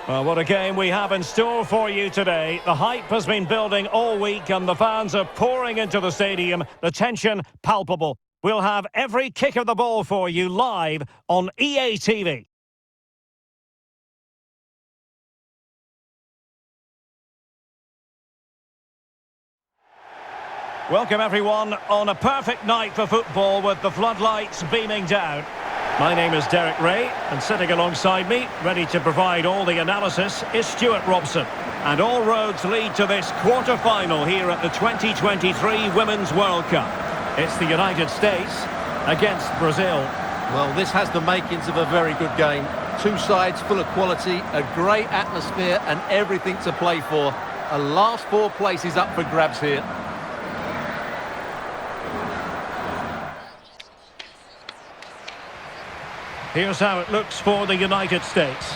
Well, what a game we have in store for you today. The hype has been building all week and the fans are pouring into the stadium. The tension palpable. We'll have every kick of the ball for you live on EA TV. Welcome everyone on a perfect night for football with the floodlights beaming down. My name is Derek Ray, and sitting alongside me, ready to provide all the analysis, is Stuart Robson. And all roads lead to this quarter-final here at the 2023 Women's World Cup. It's the United States against Brazil. Well, this has the makings of a very good game. Two sides full of quality, a great atmosphere and everything to play for. A last four places up for grabs here. Here's how it looks for the United States.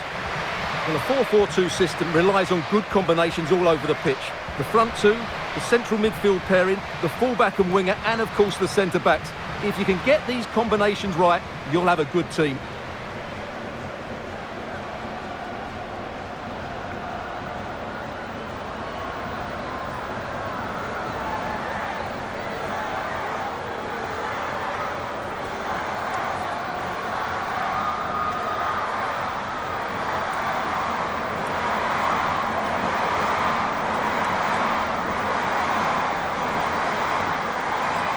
Well, a 4-4-2 system relies on good combinations all over the pitch. The front two, the central midfield pairing, the fullback and winger, and of course the centre-backs. If you can get these combinations right, you'll have a good team.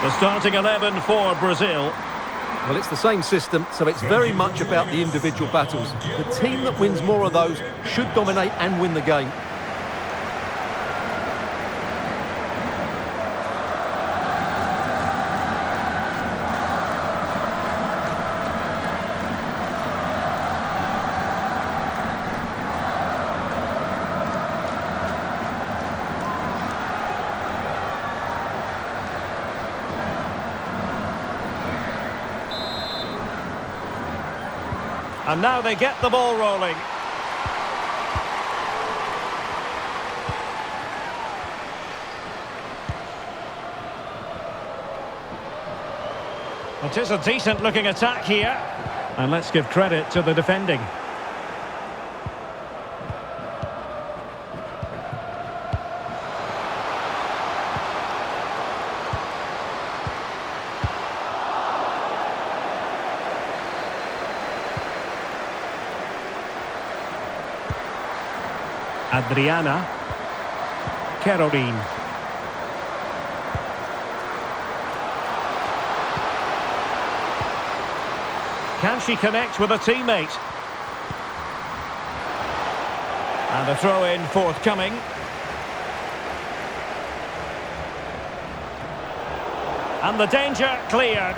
The starting 11 for Brazil. Well, it's the same system, so it's very much about the individual battles. The team that wins more of those should dominate and win the game. And now they get the ball rolling. It is a decent looking attack here. And let's give credit to the defending. Adriana. Caroline. Can she connect with a teammate? And a throw-in forthcoming. And the danger cleared.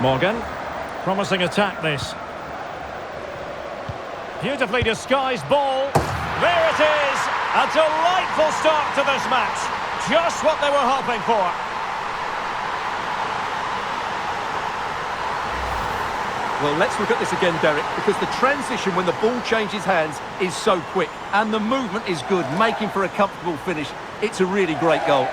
Morgan. Promising attack, this. Beautifully disguised ball. There it is! A delightful start to this match. Just what they were hoping for. Well, let's look at this again, Derek, because the transition when the ball changes hands is so quick. And the movement is good, making for a comfortable finish. It's a really great goal.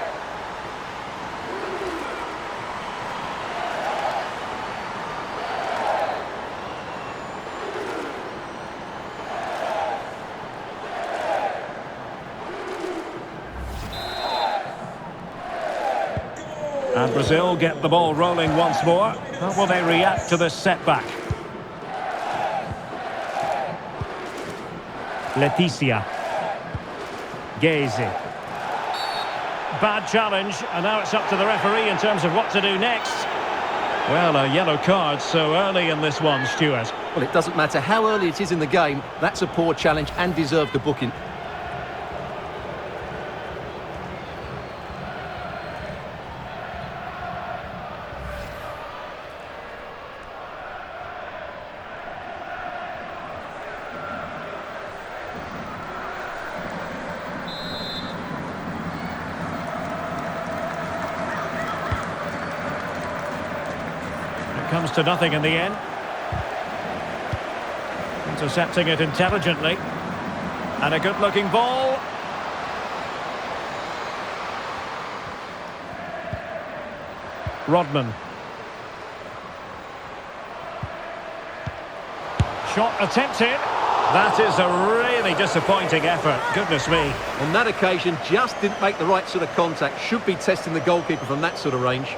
And Brazil get the ball rolling once more. How will they react to this setback? Leticia. Gezi. Bad challenge, and now it's up to the referee in terms of what to do next. Well, a yellow card so early in this one, Stuart. Well, it doesn't matter how early it is in the game. That's a poor challenge and deserved a booking. Comes to nothing in the end. Intercepting it intelligently. And a good-looking ball. Rodman. Shot attempted. That is a really disappointing effort. Goodness me. On that occasion, just didn't make the right sort of contact. Should be testing the goalkeeper from that sort of range.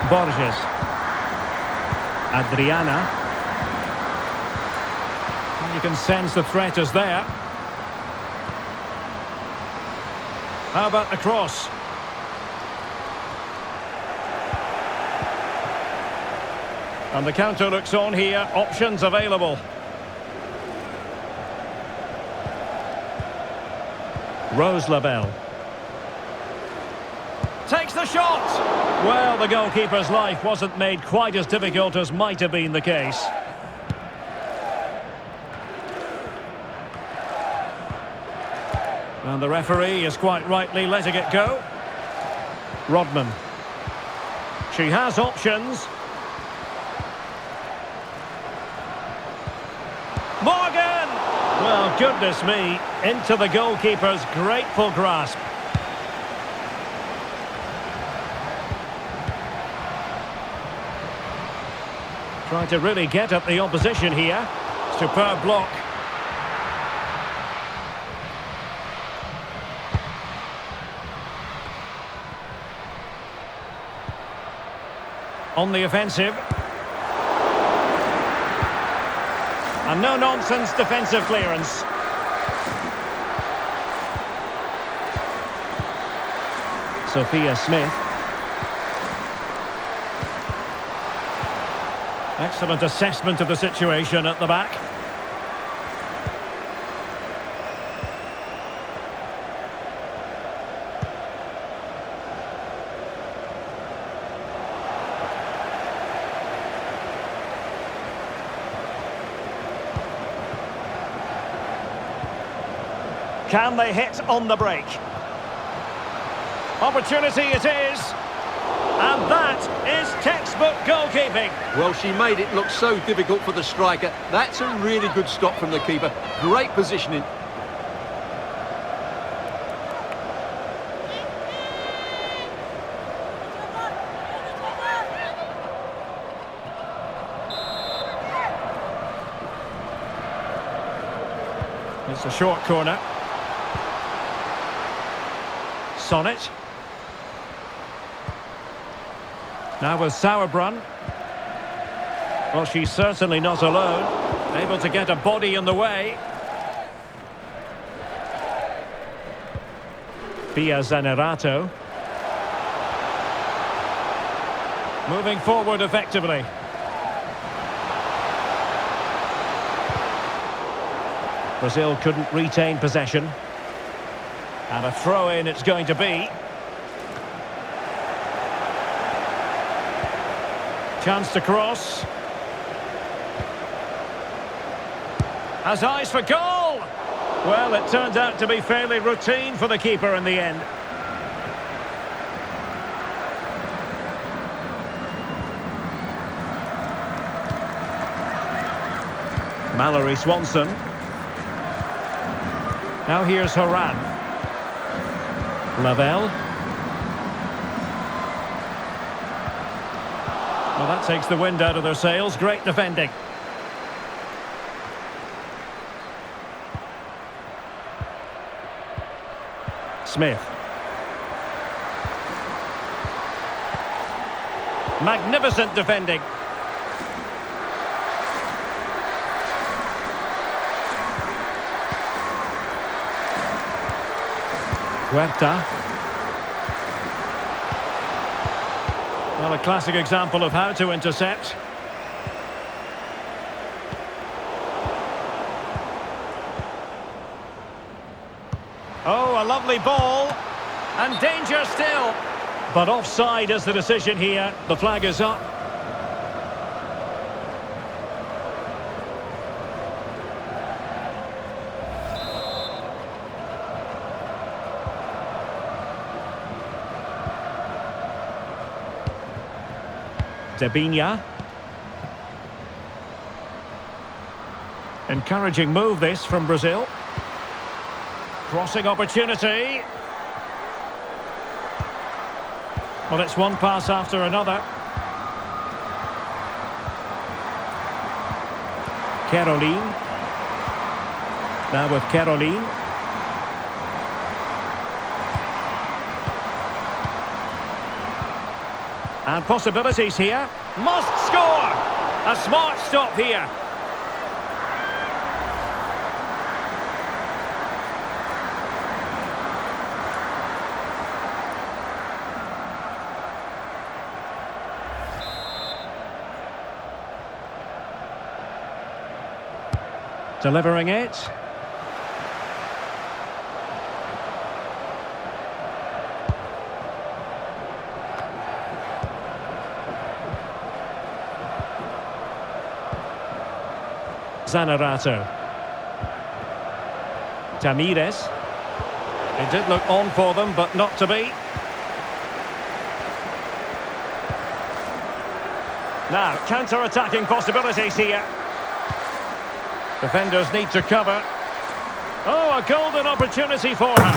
Borges. Adriana. You can sense the threat is there. How about the cross? And the counter looks on here. Options available. Rose Labelle. Takes the shot! Well, the goalkeeper's life wasn't made quite as difficult as might have been the case. And the referee is quite rightly letting it go. Rodman. She has options. Morgan! Well, goodness me, into the goalkeeper's grateful grasp. Trying to really get at the opposition here. Superb block. On the offensive. And no-nonsense defensive clearance. Sophia Smith. Excellent assessment of the situation at the back. Can they hit on the break? Opportunity it is. And that is textbook goalkeeping. Well, she made it look so difficult for the striker. That's a really good stop from the keeper. Great positioning. It's a short corner. Sonnet. Now with Sauerbrunn. Well, she's certainly not alone. Able to get a body in the way. Pia Zanerato. Moving forward effectively. Brazil couldn't retain possession. And a throw-in it's going to be. Chance to cross. Has eyes for goal! Well, it turned out to be fairly routine for the keeper in the end. Mallory Swanson. Now here's Horan. Lavelle. Well, that takes the wind out of their sails. Great defending. Smith. Magnificent defending. Huerta. Well, a classic example of how to intercept. Oh, a lovely ball. And danger still. But offside is the decision here. The flag is up. Debinha. Encouraging move this from Brazil. Crossing opportunity. Well, it's one pass after another. Caroline. Now with Caroline. And possibilities here. Must score! A smart stop here. Delivering it. Zanerato. Tamires. It did look on for them, but not to be. Now, counter-attacking possibilities here. Defenders need to cover. Oh, a golden opportunity for her.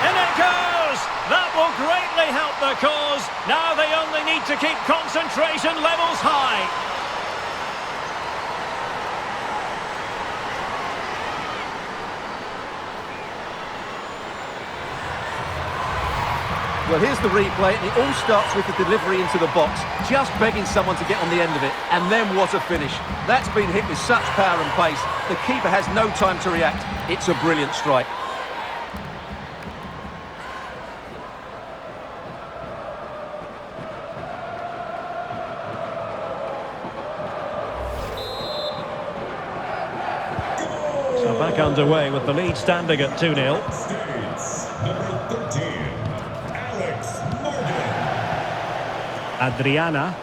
In it goes! That will greatly help the cause. Now they only need to keep concentration levels high. Well, here's the replay, and it all starts with the delivery into the box, just begging someone to get on the end of it, and then what a finish. That's been hit with such power and pace. The keeper has no time to react. It's a brilliant strike. So back underway with the lead standing at 2-0. Adriana.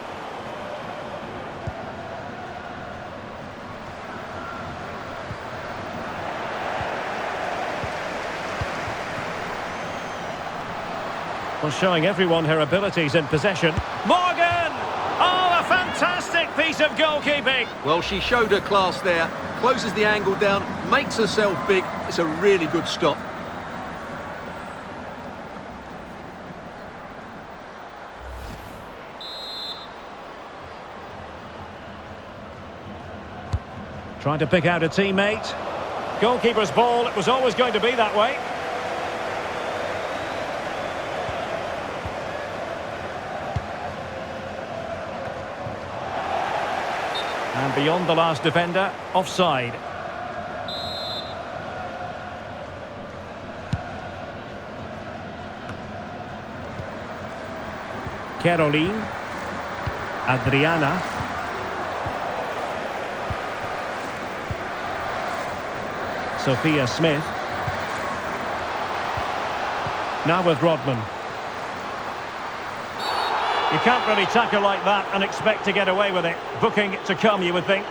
Well, showing everyone her abilities in possession. Morgan! Oh, a fantastic piece of goalkeeping! Well, she showed her class there, closes the angle down, makes herself big. It's a really good stop. Trying to pick out a teammate. Goalkeeper's ball, it was always going to be that way. And beyond the last defender, offside. Caroline. Adriana. Sophia Smith. Now with Rodman. You can't really tackle like that and expect to get away with it. Booking to come, you would think.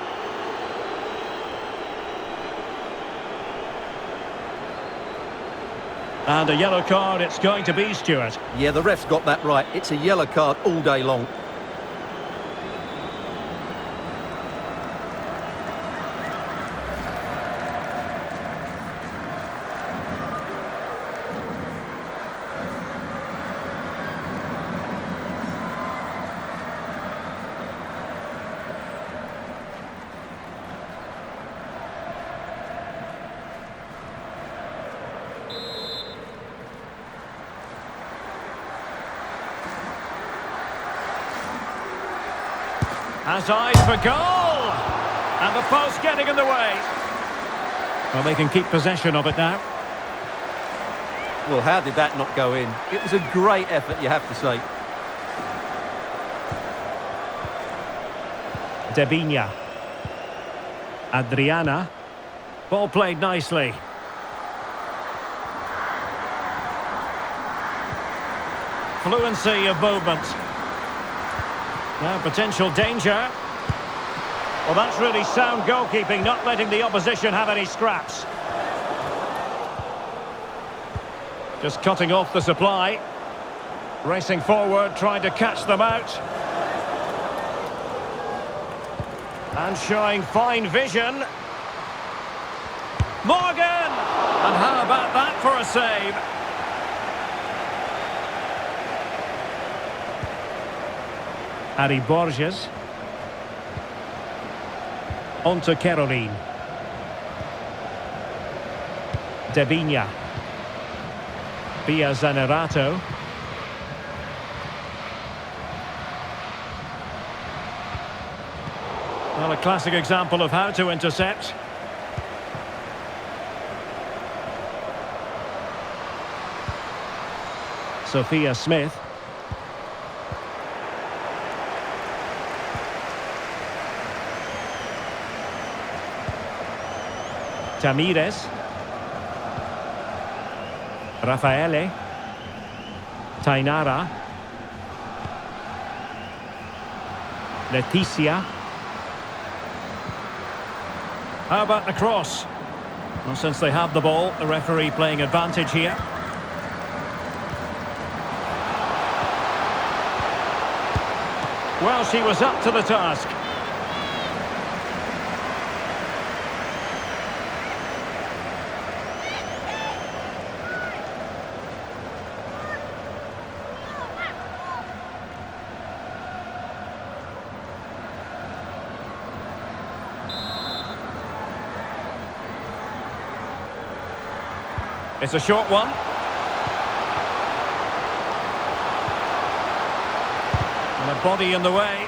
And a yellow card, it's going to be, Stuart. Yeah, the ref's got that right. It's a yellow card all day long. Has eyes for goal! And the post getting in the way. Well, they can keep possession of it now. Well, how did that not go in? It was a great effort, you have to say. Debinha. Adriana. Ball played nicely. Fluency of movement. Now potential danger. Well, that's really sound goalkeeping, not letting the opposition have any scraps. Just cutting off the supply. Racing forward, trying to catch them out. And showing fine vision. Morgan! And how about that for a save? Harry Borges. On to Caroline. Debinha. Via Zanerato. Well, a classic example of how to intercept. Sophia Smith. Tamires. Raffaele. Tainara. Leticia. How about the cross? Well, since they have the ball, the referee playing advantage here. Well, she was up to the task. It's a short one. And a body in the way.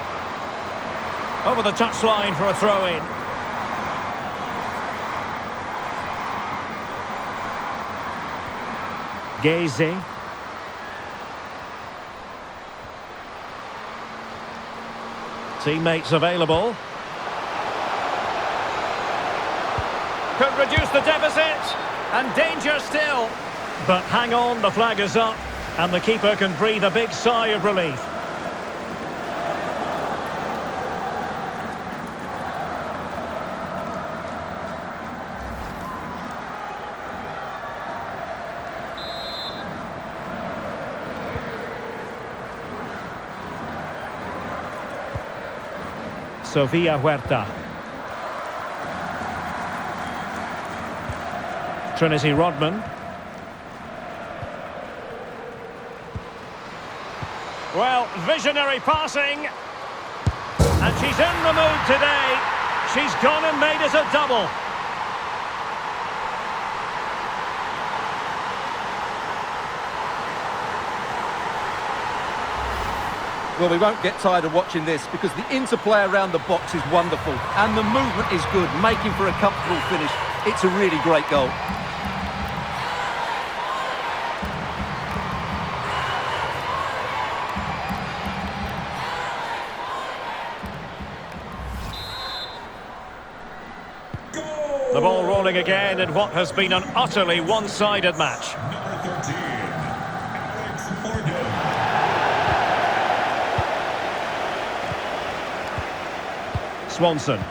Over the touchline for a throw-in. Geze. Teammates available. Could reduce the deficit. And danger still. But hang on, the flag is up. And the keeper can breathe a big sigh of relief. Sofia Huerta. Trinity Rodman. Well, visionary passing. And she's in the mood today. She's gone and made it a double. Well, we won't get tired of watching this because the interplay around the box is wonderful and the movement is good, making for a comfortable finish. It's a really great goal. The ball rolling again in what has been an utterly one-sided match. Swanson.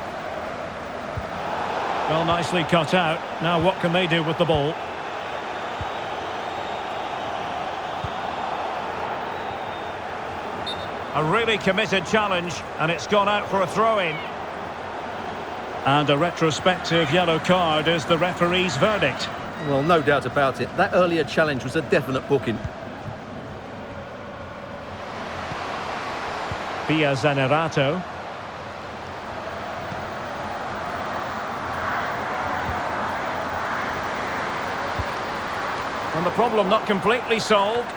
Well, nicely cut out. Now what can they do with the ball? A really committed challenge, and it's gone out for a throw-in. And a retrospective yellow card is the referee's verdict. Well, no doubt about it. That earlier challenge was a definite booking. Via Zanerato. And the problem not completely solved.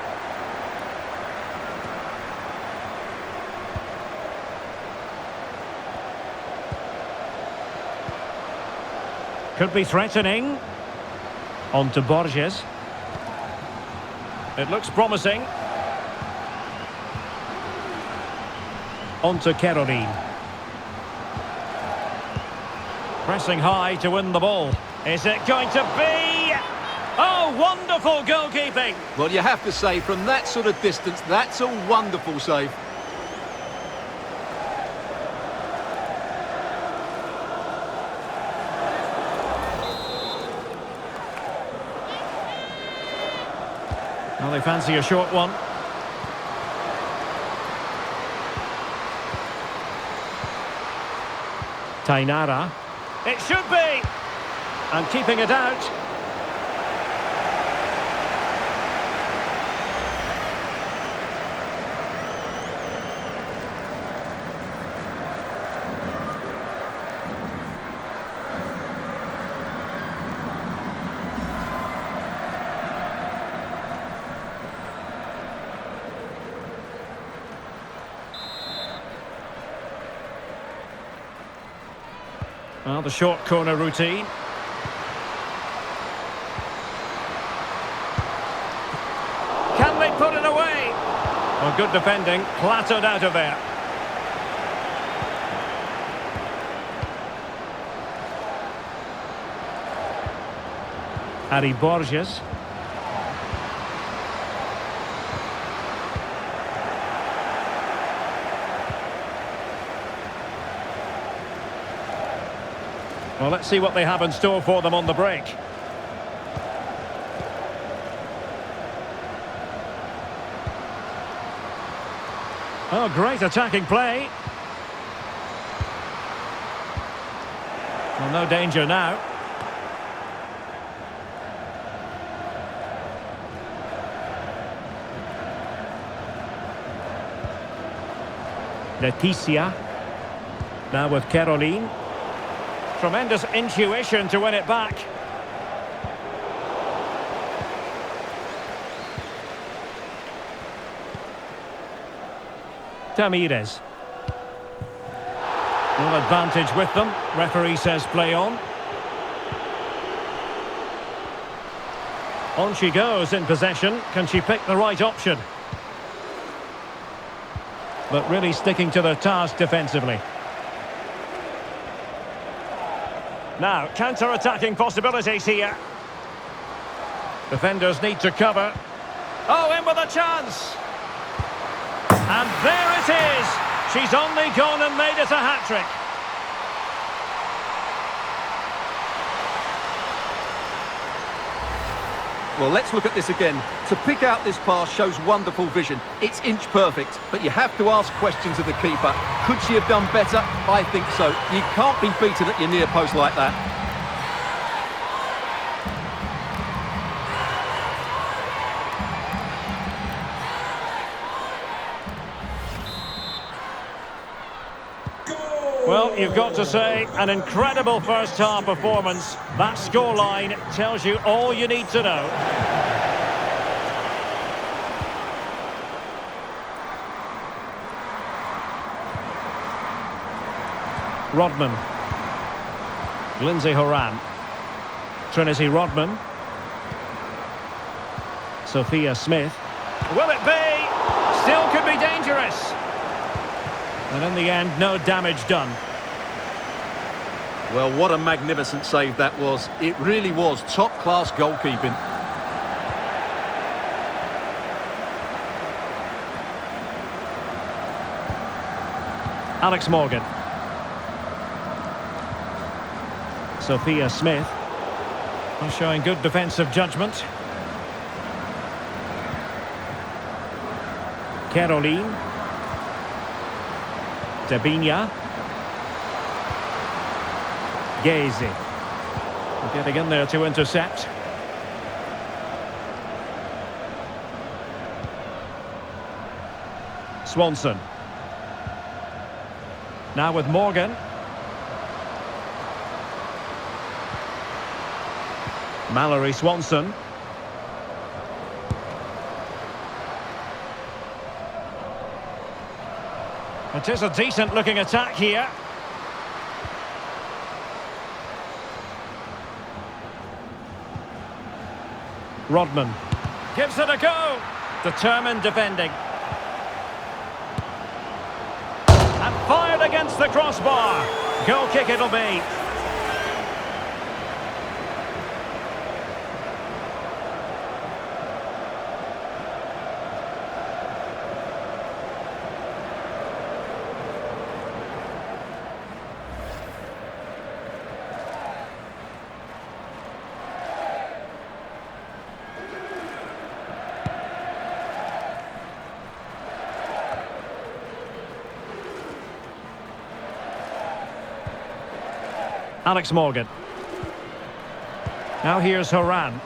Could be threatening. On to Borges. It looks promising. On to Caroline. Pressing high to win the ball. Is it going to be? Oh, wonderful goalkeeping. Well, you have to say, from that sort of distance, that's a wonderful save. Well, they fancy a short one. Tainara. It should be. and keeping it out. Well, the short corner routine. Can they put it away? Well, good defending, clattered out of there. Harry Borges. Well, let's see what they have in store for them on the break. Oh, great attacking play. Well, no danger now. Leticia. Now with Caroline. Tremendous intuition to win it back. Tamires. No advantage with them. Referee says play on. On she goes in possession. Can she pick the right option? But really sticking to their task defensively. Now, counter-attacking possibilities here. Defenders need to cover. Oh, in with a chance! And there it is! She's only gone and made it a hat-trick. Well, let's look at this again. To pick out this pass shows wonderful vision. It's inch perfect, but you have to ask questions of the keeper. Could she have done better? I think so. You can't be beaten at your near post like that. Well, you've got to say, an incredible first-half performance. That scoreline tells you all you need to know. Rodman. Lindsay Horan. Trinity Rodman. Sophia Smith. Will it be? Still could be dangerous. And in the end, no damage done. Well, what a magnificent save that was. It really was top-class goalkeeping. Alex Morgan. Sophia Smith. Showing good defensive judgment. Caroline. Dabinia. Gazy. Getting in there to intercept. Swanson. Now with Morgan. Mallory Swanson. It is a decent looking attack here. Rodman gives it a go. Determined defending. And fired against the crossbar. Goal kick it'll be. Alex Morgan. Now here's Horan.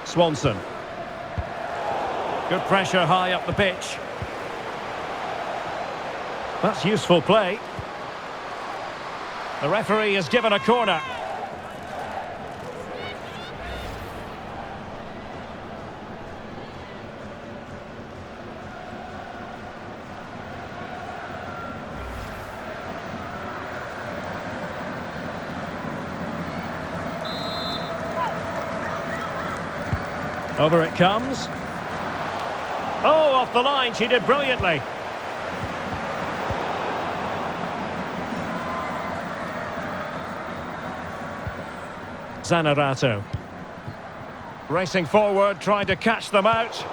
Swanson. Good pressure high up the pitch. That's useful play. The referee has given a corner. Over it comes. Oh, off the line, she did brilliantly. Zanerato. Racing forward, trying to catch them out.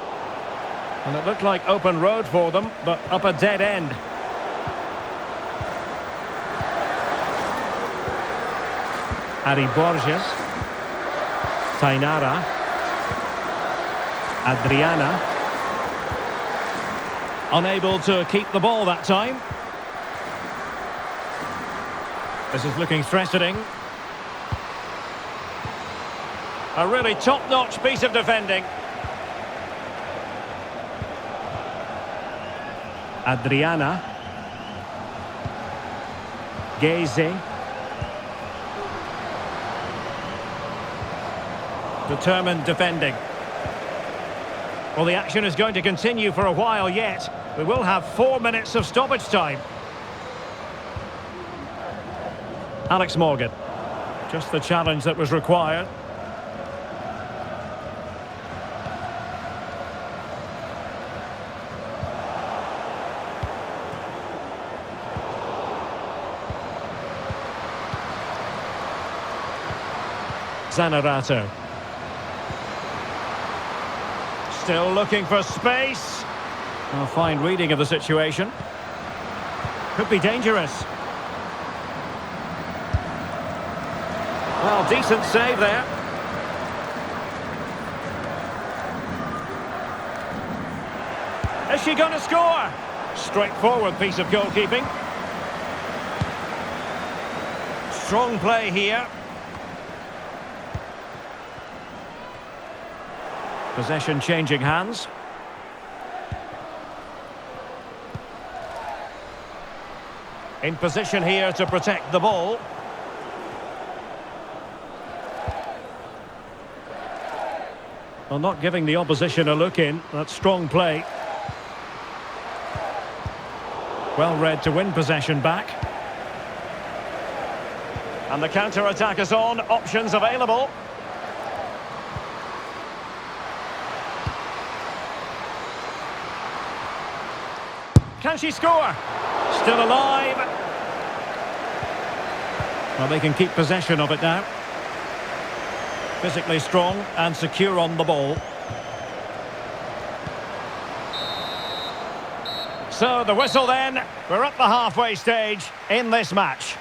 And it looked like open road for them, but up a dead end. Ari Borges. Tainara. Adriana. Unable to keep the ball that time. This is looking threatening. A really top-notch piece of defending. Adriana. Geze. Determined defending. Well, the action is going to continue for a while yet. We will have 4 minutes of stoppage time. Alex Morgan. Just the challenge that was required. Zanerato. Still looking for space. A fine reading of the situation. Could be dangerous. Well, decent save there. Is she going to score? Straightforward piece of goalkeeping. Strong play here. Possession changing hands. In position here to protect the ball. Well, not giving the opposition a look in. That's strong play. Well read to win possession back. And the counter-attack is on. Options available. Can she score? Still alive. Well, they can keep possession of it now. Physically strong and secure on the ball. So the whistle then. We're at the halfway stage in this match.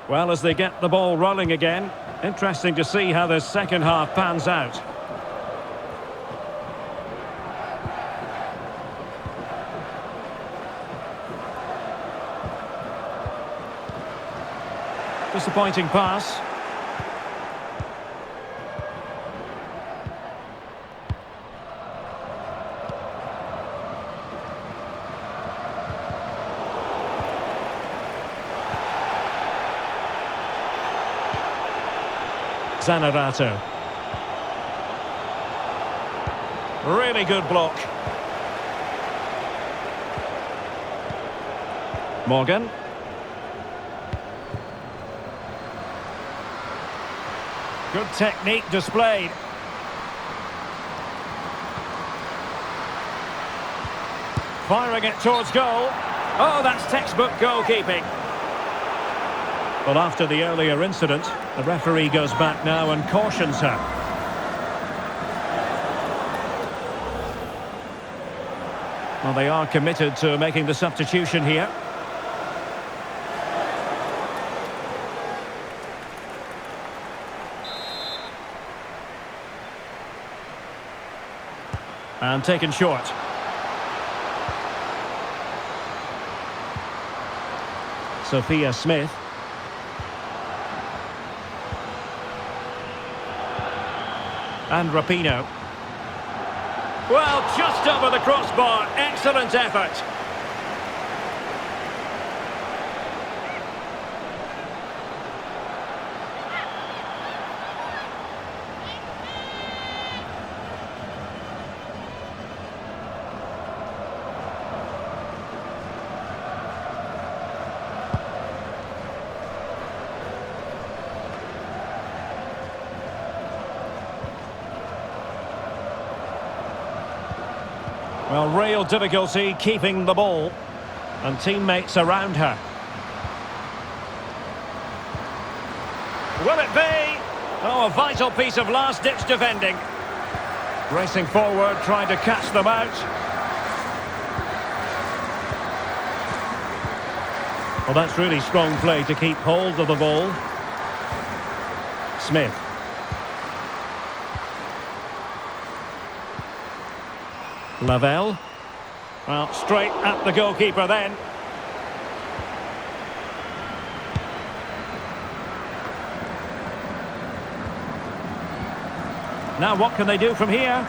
Well, as they get the ball rolling again, interesting to see how this second half pans out. Disappointing pass. Zanerato. Really good block. Morgan. Good technique displayed. Firing it towards goal. Oh, that's textbook goalkeeping. Well, after the earlier incident, the referee goes back now and cautions her. Well, they are committed to making the substitution here. And taken short. Sophia Smith. And Rapinoe. Well, just over the crossbar. Excellent effort. Well, real difficulty keeping the ball, and teammates around her. Will it be? Oh, a vital piece of last-ditch defending. Racing forward, trying to catch them out. Well, that's really strong play to keep hold of the ball. Smith. Lavelle. Well, straight at the goalkeeper then. Now what can they do from here?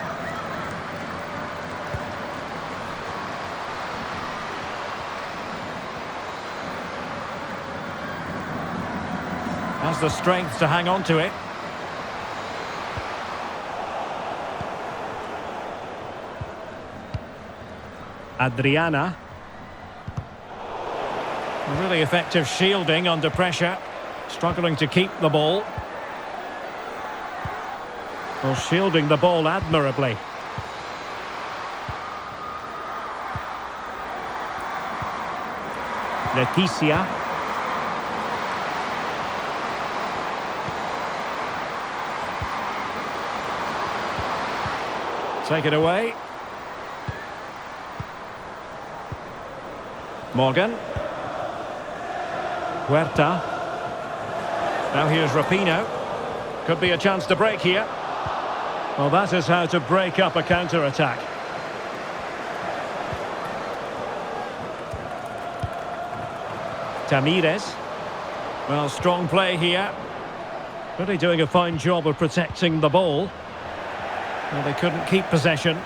Has the strength to hang on to it. Adriana. Really effective shielding under pressure. Struggling to keep the ball. Well, shielding the ball admirably. Leticia. Take it away. Morgan. Huerta. Now here's Rapinoe. Could be a chance to break here. Well, that is how to break up a counter-attack. Tamires. Well, strong play here. Really doing a fine job of protecting the ball. Well, they couldn't keep possession.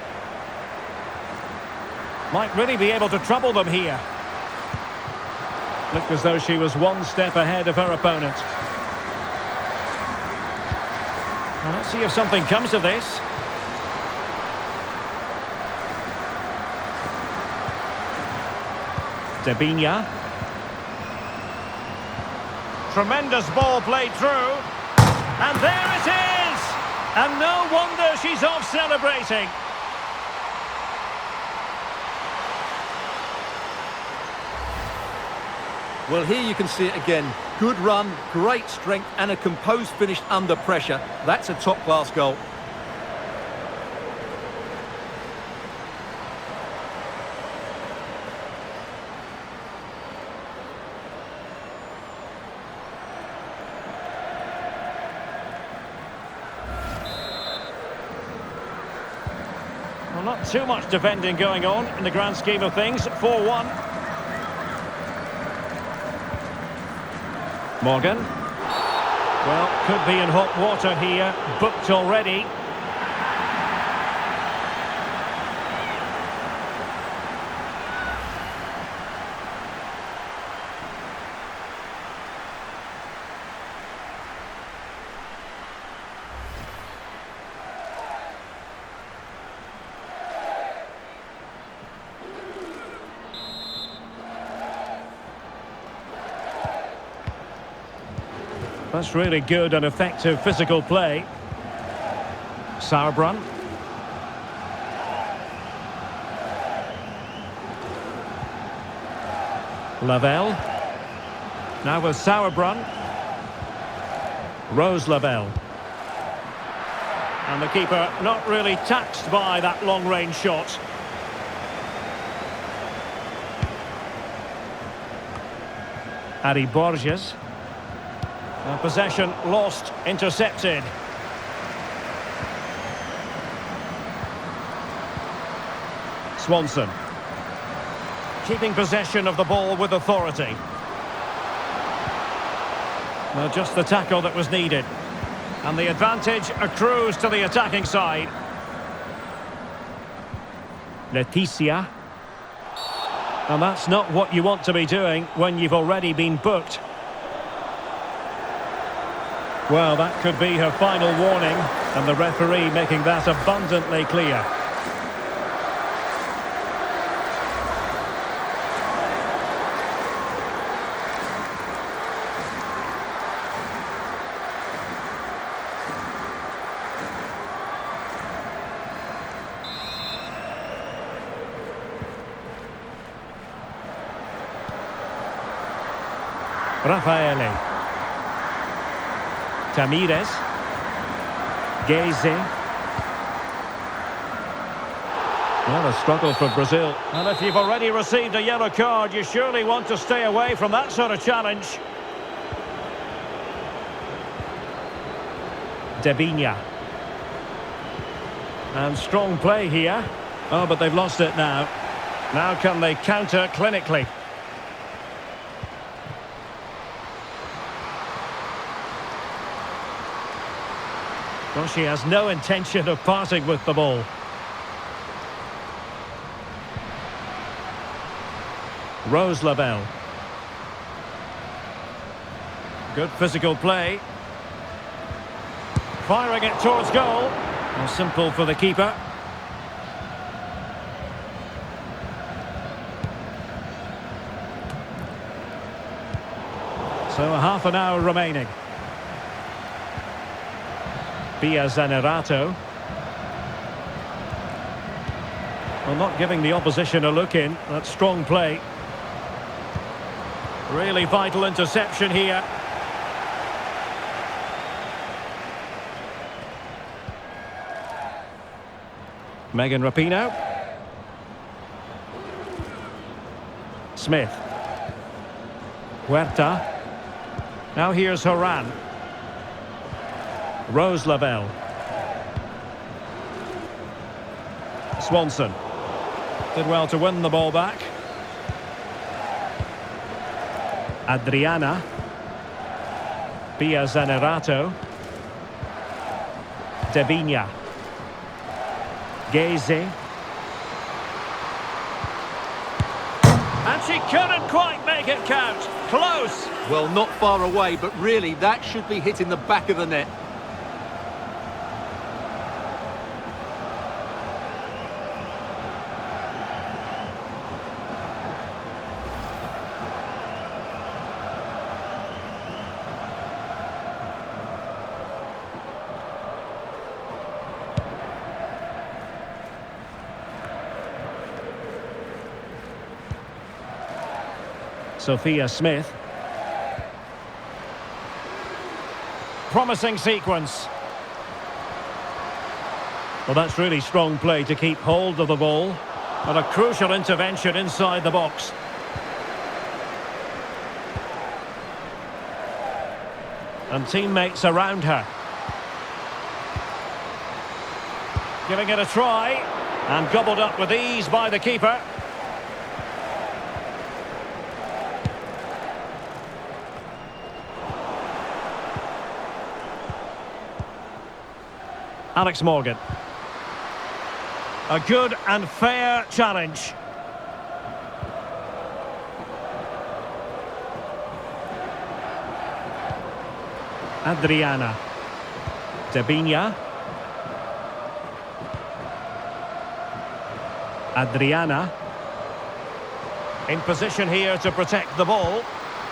Might really be able to trouble them here. Looked as though she was one step ahead of her opponent. Well, let's see if something comes of this. Debinha. Tremendous ball played through. And there it is! And no wonder she's off celebrating. Well, here you can see it again. Good run, great strength and a composed finish under pressure. That's a top-class goal. Well, not too much defending going on in the grand scheme of things. 4-1. Morgan. Well, could be in hot water here. Booked already. That's really good and effective physical play. Sauerbrunn. Lavelle. Now with Sauerbrunn. Rose Lavelle. And the keeper not really taxed by that long-range shot. Ari Borges. Possession lost, intercepted. Swanson. Keeping possession of the ball with authority. Well, just the tackle that was needed. And the advantage accrues to the attacking side. Leticia. And that's not what you want to be doing when you've already been booked. Well, that could be her final warning, and the referee making that abundantly clear. Raffaele. Tamires. Geze. Well, a struggle for Brazil. And if you've already received a yellow card, you surely want to stay away from that sort of challenge. Debinha. And strong play here. Oh, but they've lost it now. Now can they counter clinically? Well, she has no intention of parting with the ball. Rose Labelle. Good physical play. Firing it towards goal. Well, simple for the keeper. So a half an hour remaining. Zanerato. Well, not giving the opposition a look in. That's strong play. Really vital interception here. Megan Rapinoe. Smith. Huerta. Now here's Horan. Rose Labelle. Swanson. Did well to win the ball back. Adriana. Zanerato. Debinha. Geze. And she couldn't quite make it count. Close. Well, not far away, but really that should be hitting the back of the net. Sophia Smith. Promising sequence. Well, that's really strong play to keep hold of the ball. And a crucial intervention inside the box. And teammates around her. Giving it a try. And gobbled up with ease by the keeper. Alex Morgan. A good and fair challenge. Adriana. Debinha. Adriana. In position here to protect the ball.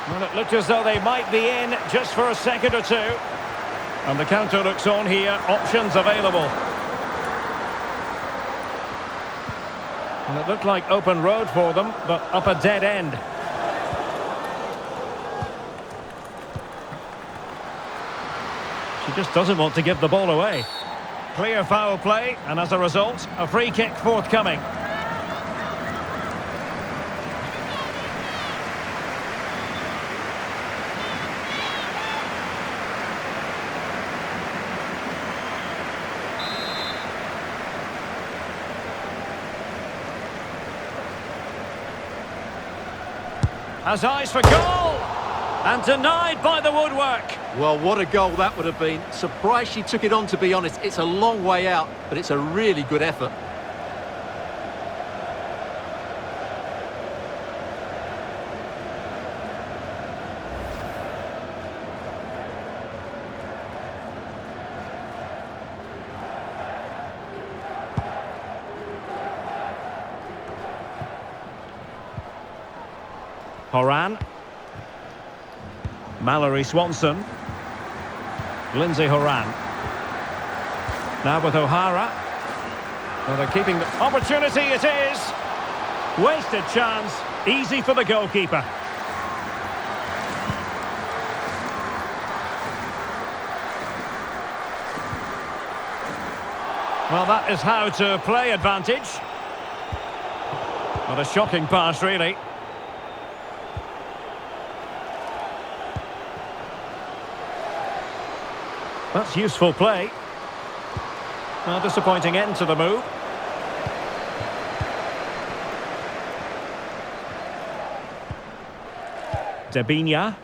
Well, it looked as though they might be in just for a second or two. And the counter looks on here, options available. And it looked like open road for them, but up a dead end. She just doesn't want to give the ball away. Clear foul play, and as a result, a free kick forthcoming. Has eyes for goal! And denied by the woodwork. Well, what a goal that would have been. Surprised she took it on, to be honest. It's a long way out, but it's a really good effort. Horan. Mallory Swanson. Lindsay Horan. Now with O'Hara. Well, they're keeping the opportunity, it is. Wasted chance. Easy for the goalkeeper. Well, that is how to play advantage. What a shocking pass, really. That's useful play. Well, disappointing end to the move. Debinha.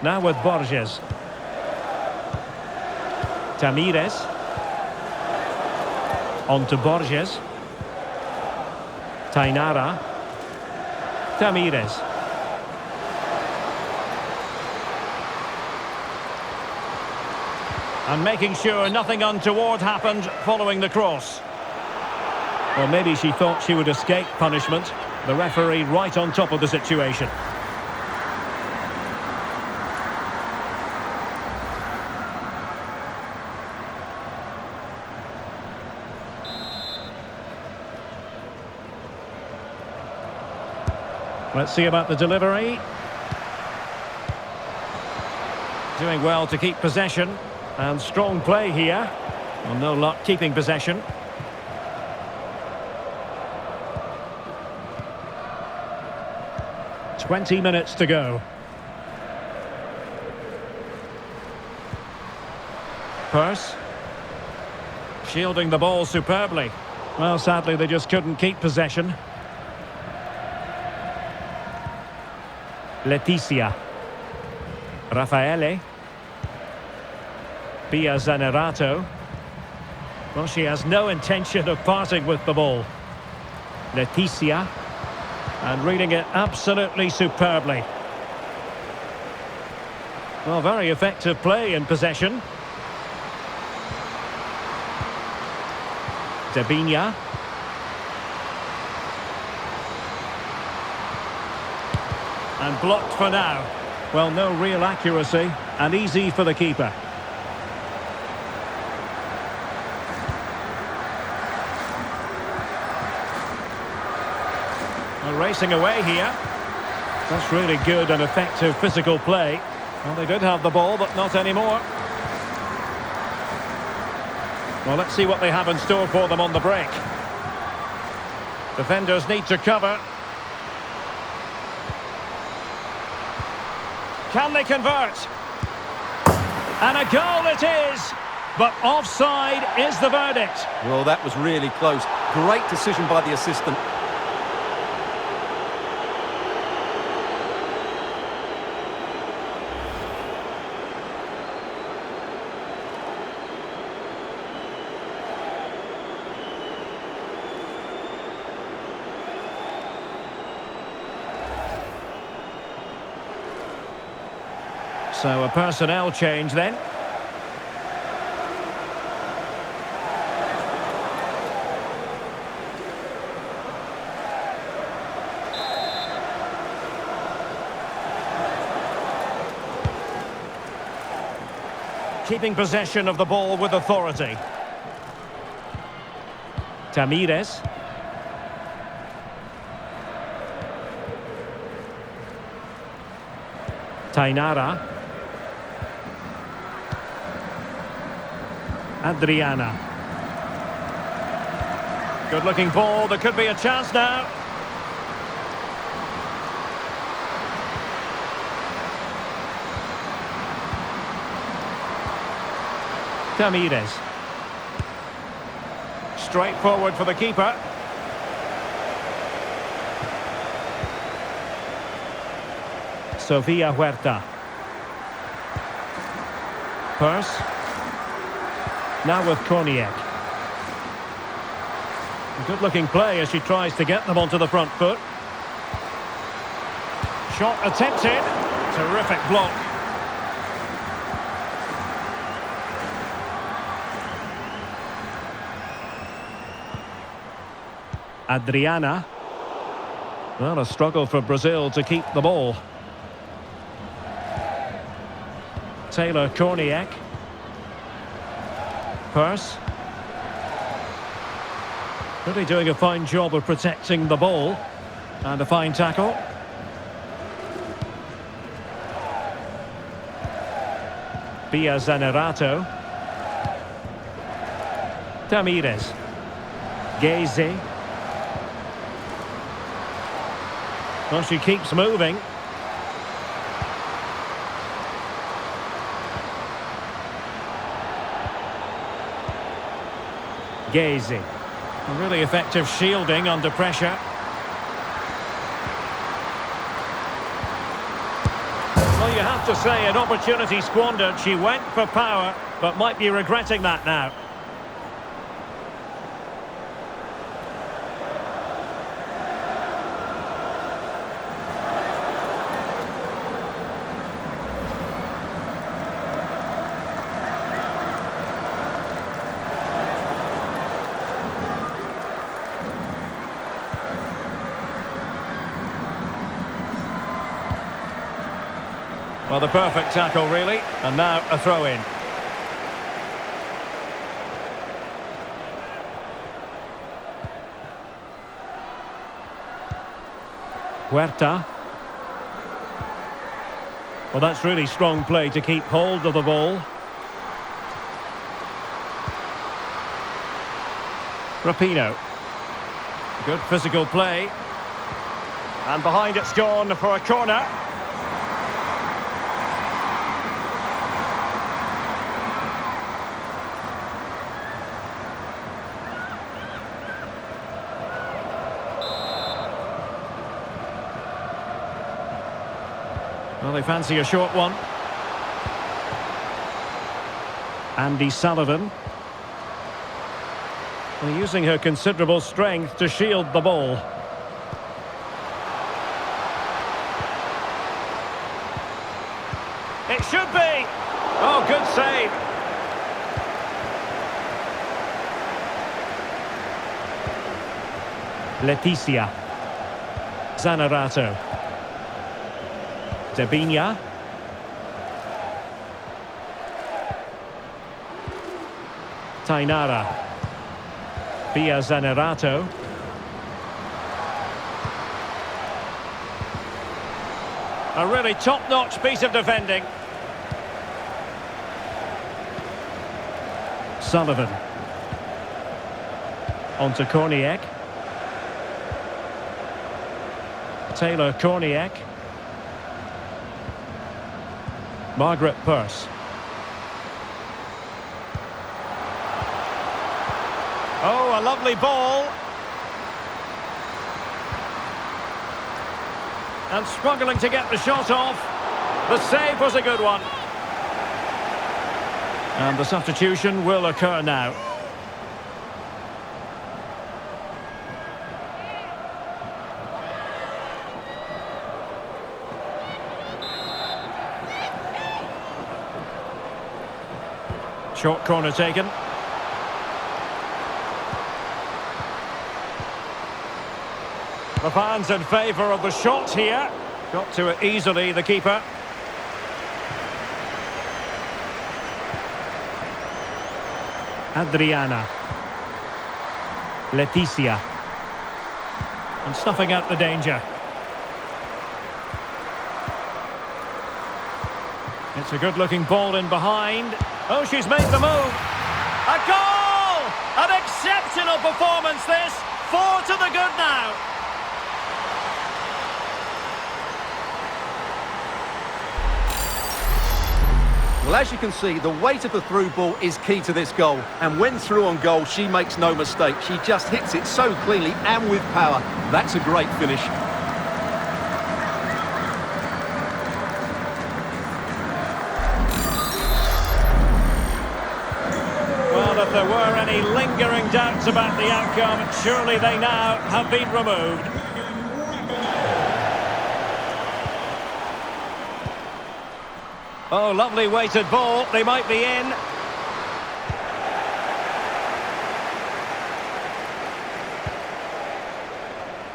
Now with Borges. Tamires. On to Borges. Tainara. Tamires. And making sure nothing untoward happened following the cross. Well, maybe she thought she would escape punishment. The referee right on top of the situation. Let's see about the delivery. Doing well to keep possession. And strong play here. Well, no luck keeping possession. "20 minutes to go. Purse. Shielding the ball superbly. Well, sadly, they just couldn't keep possession. Letizia. Raffaele. Pia Zanerato. Well, she has no intention of parting with the ball. Letizia. And reading it absolutely superbly. Well, very effective play in possession. Debinha. And blocked for now. Well, no real accuracy. And easy for the keeper. Racing away here. That's really good and effective physical play. Well, they did have the ball, but not anymore. Well, let's see what they have in store for them on the break. Defenders need to cover. Can they convert? And a goal it is! But offside is the verdict. Well, that was really close. Great decision by the assistant. So a personnel change then. Keeping possession of the ball with authority. Tamires. Tainara. Adriana. Good looking ball, there could be a chance now. Tamires. Straight forward for the keeper. Sofia Huerta. Purse. Now with Korniak. Good looking play as she tries to get them onto the front foot. Shot attempted. Terrific block. Adriana. Well, a struggle for Brazil to keep the ball. Taylor Korniak. Purse. Really doing a fine job of protecting the ball. And a fine tackle. Pia Zanerato. Tamires. Geze. Well, she keeps moving. Geze. Really effective shielding under pressure. Well, you have to say an opportunity squandered. She went for power, but might be regretting that now. Well, the perfect tackle, really. And now a throw-in. Huerta. Well, that's really strong play to keep hold of the ball. Rapinoe. Good physical play. And behind it's gone for a corner. Well, they fancy a short one. Andy Sullivan. Well, using her considerable strength to shield the ball. It should be! Oh, good save! Leticia. Zanerato. Debinha. Tainara. Pia Zanerato. A really top-notch piece of defending. Sullivan. On to Korniak. Taylor Korniak. Margaret Purse. Oh, a lovely ball. And struggling to get the shot off. The save was a good one. And the substitution will occur now. Short corner taken. The fans in favour of the shot here. Got to it easily, the keeper. Adriana. Leticia. And snuffing out the danger. It's a good-looking ball in behind. Oh, she's made the move. A goal! An exceptional performance, this. 4 to the good now. Well, as you can see, the weight of the through ball is key to this goal. And when through on goal, she makes no mistake. She just hits it so cleanly and with power. That's a great finish. lingering doubts about the outcome, surely they now have been removed. Oh, lovely weighted ball. They might be in.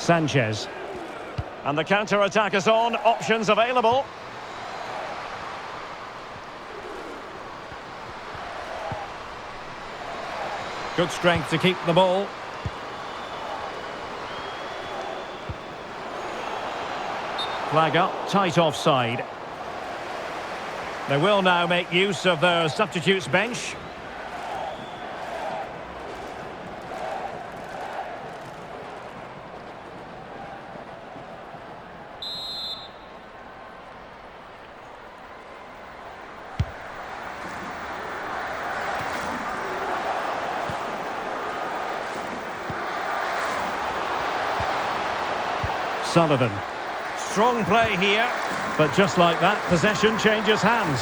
Sanchez. And the counter-attack is on. Options available. Good strength to keep the ball. Flag up, tight offside. They will now make use of their substitutes bench. Sullivan. Strong play here, but just like that, possession changes hands.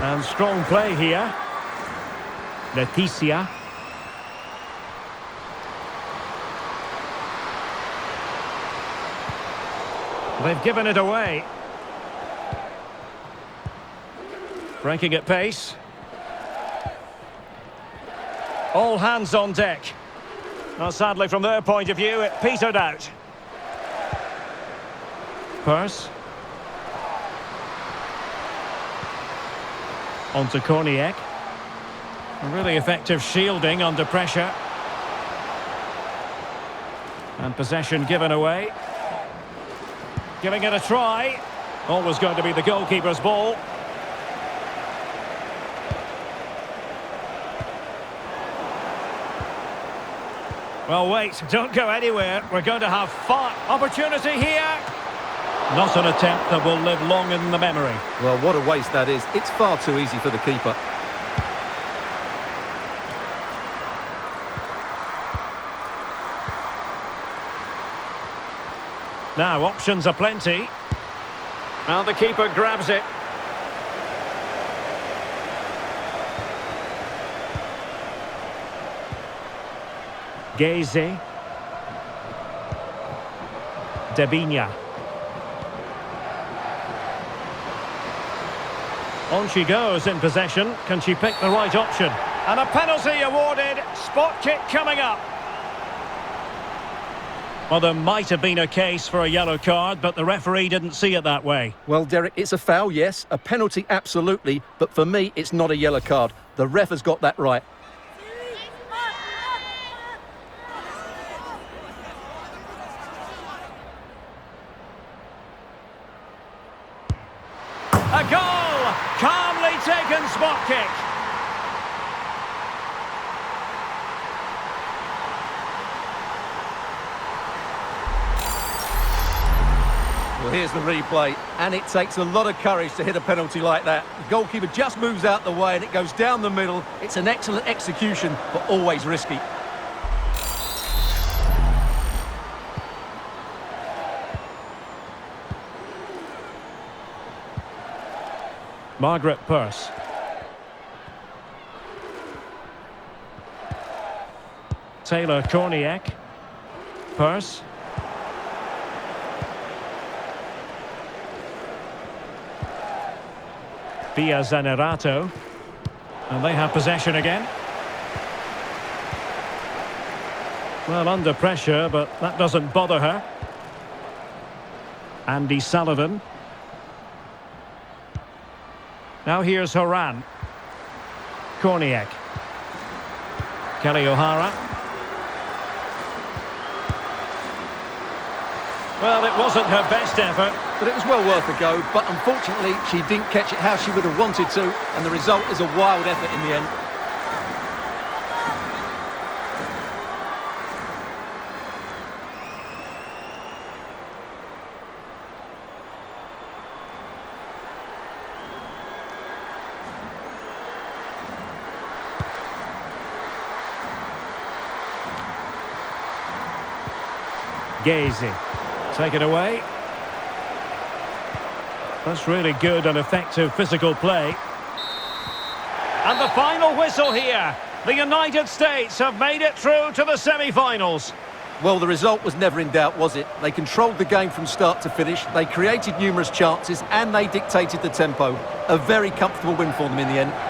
And strong play here. Leticia. They've given it away. Breaking at pace. All hands on deck. Now, sadly, from their point of view, it petered out. Purse. On to Korniak. Really effective shielding under pressure. And possession given away. Giving it a try. Always going to be the goalkeeper's ball. Well, wait, don't go anywhere. We're going to have fun. Opportunity here. Not an attempt that will live long in the memory. Well, what a waste that is. It's far too easy for the keeper. Now, options are plenty. And the keeper grabs it. Geze. Debinha. On she goes in possession. Can she pick the right option? And a penalty awarded. Spot kick coming up. Well, there might have been a case for a yellow card, but the referee didn't see it that way. Well, Derek, it's a foul, yes. A penalty, absolutely. But for me, it's not a yellow card. The ref has got that right. A goal! Calmly taken spot kick. Well, here's the replay, and it takes a lot of courage to hit a penalty like that. The goalkeeper just moves out the way and it goes down the middle. It's an excellent execution, but always risky. Margaret Purse. Taylor Korniak. Purse. Via Zanerato. And they have possession again. Well, under pressure, but that doesn't bother her. Andy Sullivan. Now here's Horan. Korniak. Kelly O'Hara. Well, it wasn't her best effort. But it was well worth a go, but unfortunately she didn't catch it how she would have wanted to, and the result is a wild effort in the end. Geze. Take it away. That's really good and effective physical play. And the final whistle here. The United States have made it through to the semi-finals. Well, the result was never in doubt, was it? They controlled the game from start to finish, they created numerous chances, and they dictated the tempo. A very comfortable win for them in the end.